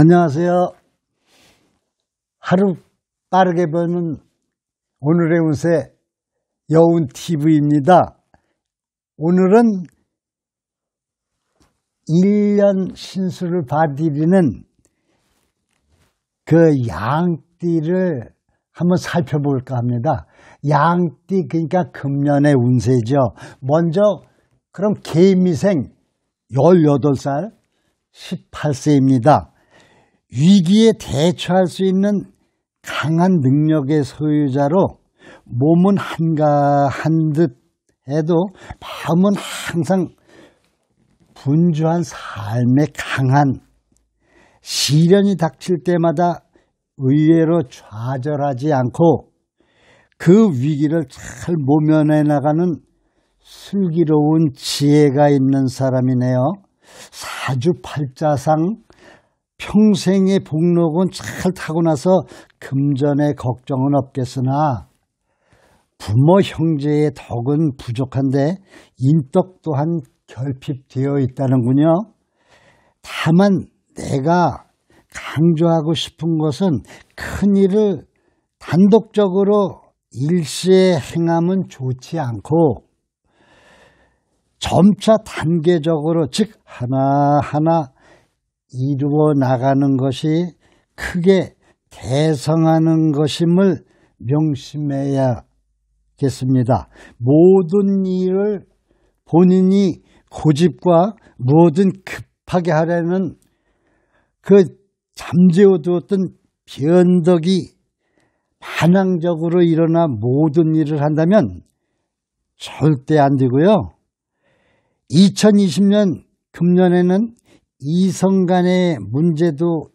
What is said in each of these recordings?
안녕하세요. 하루 빠르게 보는 오늘의 운세 여운TV입니다. 오늘은 1년 신수를 봐드리는 그 양띠를 한번 살펴볼까 합니다. 양띠 그러니까 금년의 운세죠. 먼저 그럼 개미생 18살 18세입니다. 위기에 대처할 수 있는 강한 능력의 소유자로 몸은 한가한 듯 해도 마음은 항상 분주한 삶에 강한, 시련이 닥칠 때마다 의외로 좌절하지 않고 그 위기를 잘 모면해 나가는 슬기로운 지혜가 있는 사람이네요. 사주팔자상 평생의 복록은 잘 타고나서 금전의 걱정은 없겠으나 부모 형제의 덕은 부족한데 인덕 또한 결핍되어 있다는군요. 다만 내가 강조하고 싶은 것은 큰 일을 단독적으로 일시에 행함은 좋지 않고 점차 단계적으로 즉 하나하나 이루어 나가는 것이 크게 대성하는 것임을 명심해야겠습니다. 모든 일을 본인이 고집과 뭐든 급하게 하려는 그 잠재워두었던 변덕이 반항적으로 일어나 모든 일을 한다면 절대 안 되고요. 2020년 금년에는 이성 간의 문제도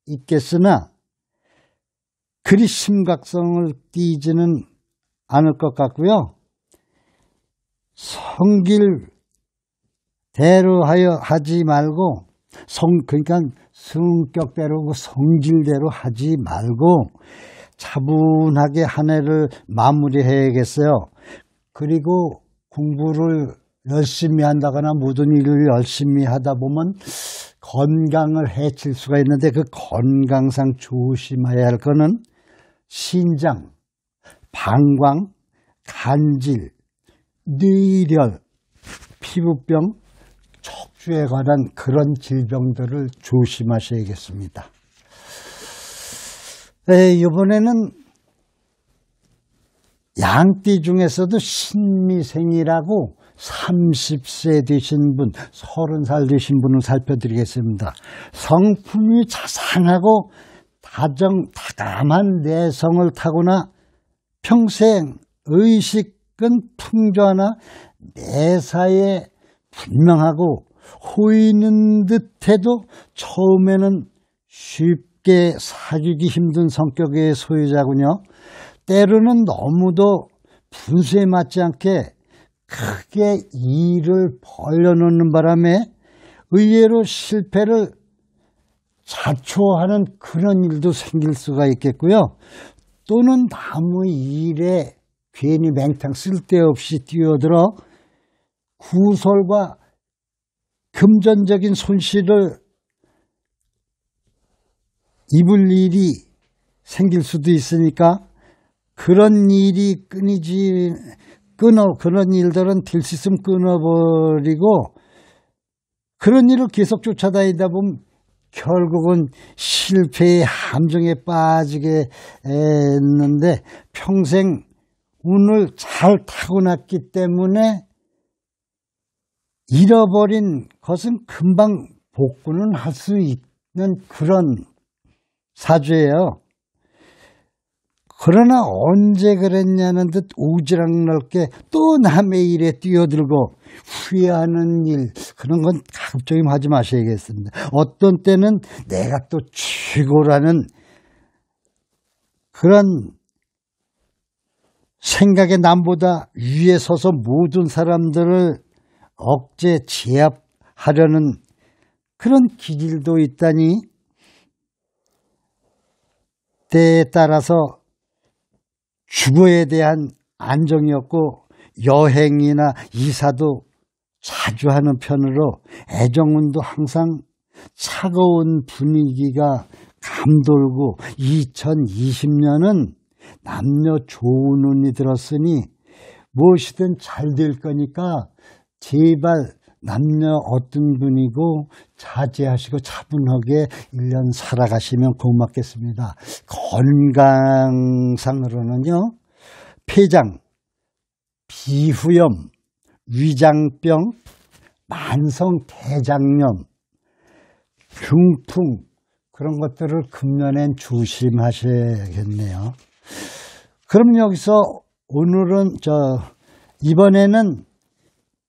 있겠으나 그리 심각성을 띠지는 않을 것 같고요. 성길대로 하지 말고 그러니까 성격대로 성질대로 하지 말고 차분하게 한 해를 마무리해야겠어요. 그리고 공부를 열심히 한다거나 모든 일을 열심히 하다 보면 건강을 해칠 수가 있는데 그 건강상 조심해야 할 거는 신장, 방광, 간질, 뇌혈, 피부병, 척추에 관한 그런 질병들을 조심하셔야겠습니다. 이번에는 양띠 중에서도 신미생이라고 30세 되신 분, 30살 되신 분을 살펴드리겠습니다. 성품이 자상하고 다감한 내성을 타고나 평생 의식은 풍조하나 내사에 분명하고 호의는 듯해도 처음에는 쉽게 사귀기 힘든 성격의 소유자군요. 때로는 너무도 분수에 맞지 않게 크게 일을 벌려놓는 바람에 의외로 실패를 자초하는 그런 일도 생길 수가 있겠고요. 또는 아무 일에 괜히 맹탕 쓸데없이 뛰어들어 구설과 금전적인 손실을 입을 일이 생길 수도 있으니까 그런 일이 그런 일들은 될 수 있으면 끊어버리고 그런 일을 계속 쫓아다니다 보면 결국은 실패의 함정에 빠지게 했는데 평생 운을 잘 타고났기 때문에 잃어버린 것은 금방 복구는 할 수 있는 그런 사주예요. 그러나 언제 그랬냐는 듯 오지랖 넓게 또 남의 일에 뛰어들고 후회하는 일 그런 건 가급적이면 하지 마셔야겠습니다. 어떤 때는 내가 또 최고라는 그런 생각에 남보다 위에 서서 모든 사람들을 억제 제압하려는 그런 기질도 있다니 때에 따라서 주거에 대한 안정이 없고 여행이나 이사도 자주 하는 편으로 애정운도 항상 차가운 분위기가 감돌고 2020년은 남녀 좋은 운이 들었으니 무엇이든 잘 될 거니까 제발 남녀 어떤 분이고 자제하시고 차분하게 1년 살아가시면 고맙겠습니다. 건강상으로는요. 폐장, 비후염, 위장병, 만성대장염, 중풍 그런 것들을 금년엔 조심하셔야겠네요. 그럼 여기서 오늘은 이번에는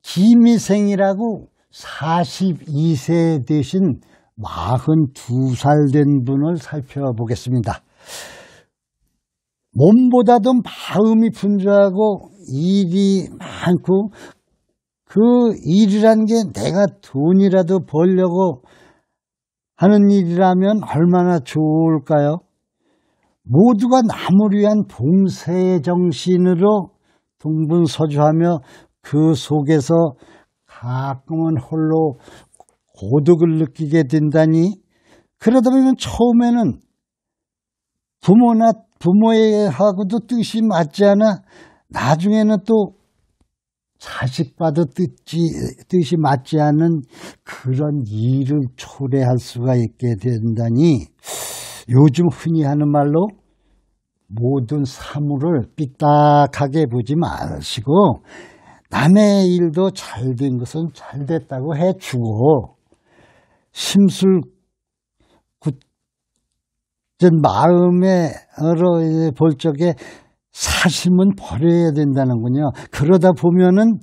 김희생이라고 42세 되신 42살 된 분을 살펴보겠습니다. 몸보다도 마음이 분주하고 일이 많고 그 일이란 게 내가 돈이라도 벌려고 하는 일이라면 얼마나 좋을까요? 모두가 남을 위한 봉사의 정신으로 동분서주하며 그 속에서 가끔은 홀로 고독을 느끼게 된다니, 그러다 보면 처음에는 부모하고도 뜻이 맞지 않아 나중에는 또 자식과도 뜻이 맞지 않은 그런 일을 초래할 수가 있게 된다니, 요즘 흔히 하는 말로 모든 사물을 삐딱하게 보지 마시고 남의 일도 잘 된 것은 잘 됐다고 해주고 심술 굳은 마음에 볼 적에 사심은 버려야 된다는군요. 그러다 보면은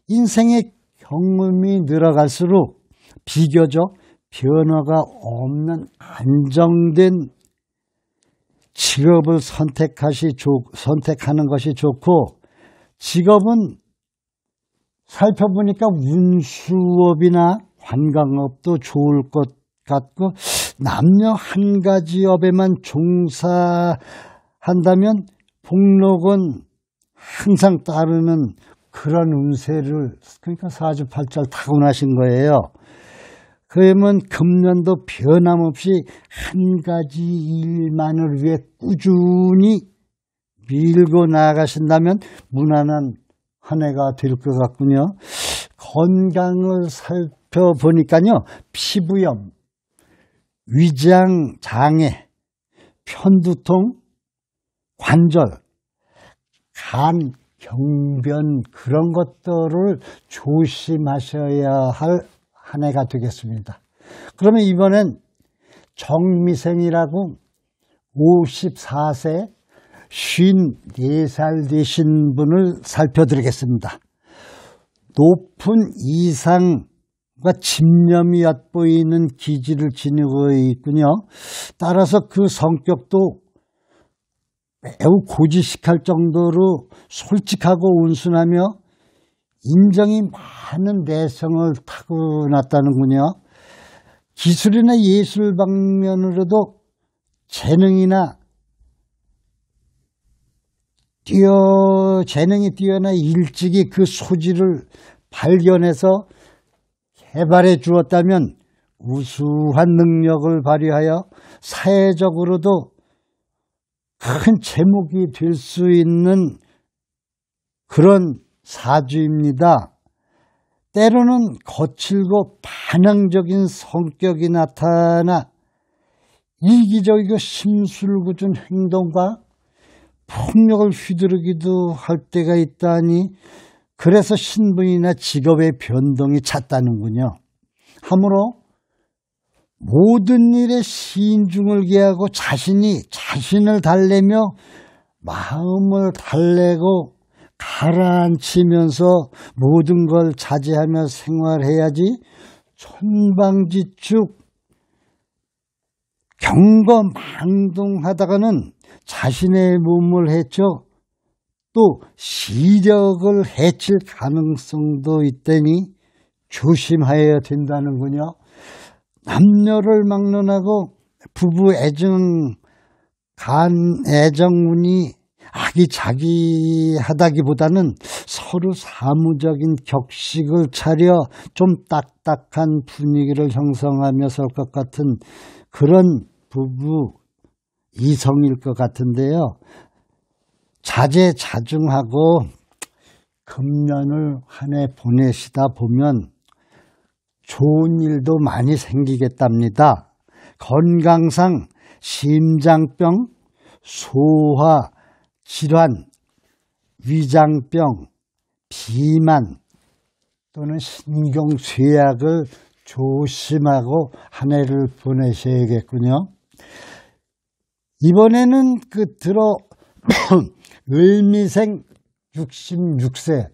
인생의 경험이 늘어갈수록 비교적 변화가 없는 안정된 직업을 선택하는 것이 좋고, 직업은 살펴보니까 운수업이나 관광업도 좋을 것 같고, 남녀 한 가지 업에만 종사한다면 복록은 항상 따르는 그런 운세를, 그러니까 사주팔자를 타고나신 거예요. 그러면 금년도 변함없이 한 가지 일만을 위해 꾸준히 밀고 나아가신다면 무난한 한 해가 될 것 같군요. 건강을 살펴보니까요, 피부염, 위장장애, 편두통, 관절, 간, 경변 그런 것들을 조심하셔야 할 한 해가 되겠습니다. 그러면 이번엔 정미생이라고 54세 54살 되신 분을 살펴드리겠습니다. 높은 이상과 집념이 엿보이는 기질을 지니고 있군요. 따라서 그 성격도 매우 고지식할 정도로 솔직하고 온순하며 인정이 많은 내성을 타고났다는군요. 기술이나 예술 방면으로도 재능이 뛰어나 일찍이 그 소질을 발견해서 개발해 주었다면 우수한 능력을 발휘하여 사회적으로도 큰 제목이 될 수 있는 그런 사주입니다. 때로는 거칠고 반항적인 성격이 나타나 이기적이고 심술궂은 행동과 폭력을 휘두르기도 할 때가 있다니, 그래서 신분이나 직업의 변동이 잦다는군요. 하므로 모든 일에 신중을 기하고 자신을 달래며 마음을 달래고 가라앉히면서 모든 걸 자제하며 생활해야지, 천방지축 경거망동하다가는 자신의 몸을 해쳐 또 시력을 해칠 가능성도 있다니 조심해야 된다는군요. 남녀를 막론하고 부부 간 애정운이 아기자기하다기보다는 서로 사무적인 격식을 차려 좀 딱딱한 분위기를 형성하며 살 것 같은 그런 부부 이성일 것 같은데요. 자제자중하고 금년을 한 해 보내시다 보면 좋은 일도 많이 생기겠답니다. 건강상 심장병, 소화질환, 위장병, 비만 또는 신경쇠약을 조심하고 한 해를 보내셔야겠군요. 이번에는 을미생 66세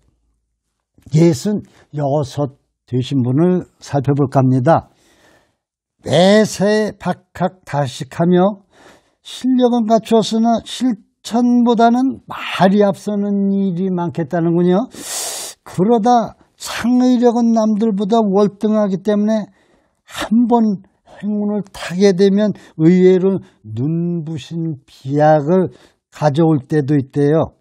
66 되신 분을 살펴볼까 합니다. 매새 박학다식하며 실력은 갖추었으나 실천보다는 말이 앞서는 일이 많겠다는군요. 그러다 창의력은 남들보다 월등하기 때문에 한번 행운을 타게 되면 의외로 눈부신 비약을 가져올 때도 있대요.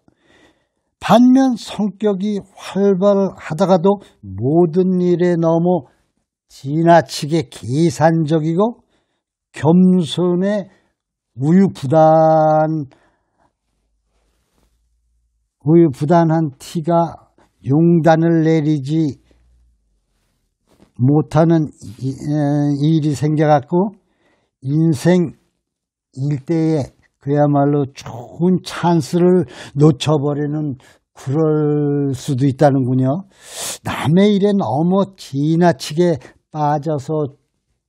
반면 성격이 활발하다가도 모든 일에 너무 지나치게 계산적이고 겸손에 우유부단한 티가 용단을 내리지 못하는 일이 생겨갖고 인생 일대에 그야말로 좋은 찬스를 놓쳐버리는 그럴 수도 있다는군요. 남의 일에 너무 지나치게 빠져서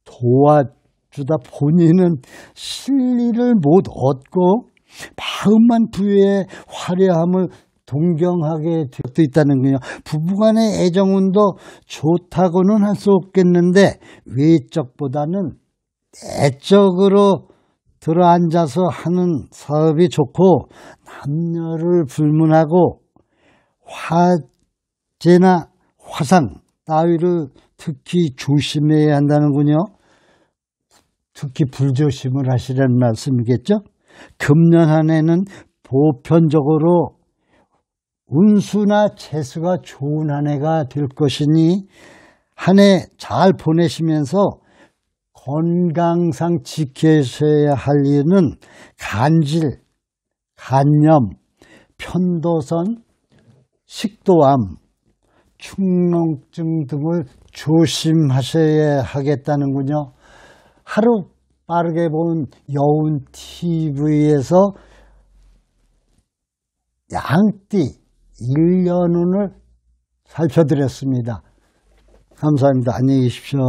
도와주다 본인은 실리를 못 얻고 마음만 부여해 화려함을 동경하게 될 수도 있다는군요. 부부간의 애정운도 좋다고는 할 수 없겠는데 외적보다는 내적으로 들어앉아서 하는 사업이 좋고 남녀를 불문하고 화재나 화상 따위를 특히 조심해야 한다는군요. 특히 불조심을 하시라는 말씀이겠죠. 금년 한 해는 보편적으로 운수나 재수가 좋은 한 해가 될 것이니 한 해 잘 보내시면서 건강상 지켜셔야 할 일은 간질, 간염, 편도선, 식도암, 축농증 등을 조심하셔야 하겠다는군요. 하루 빠르게 본 여운 TV에서 양띠 1년운을 살펴드렸습니다. 감사합니다. 안녕히 계십시오.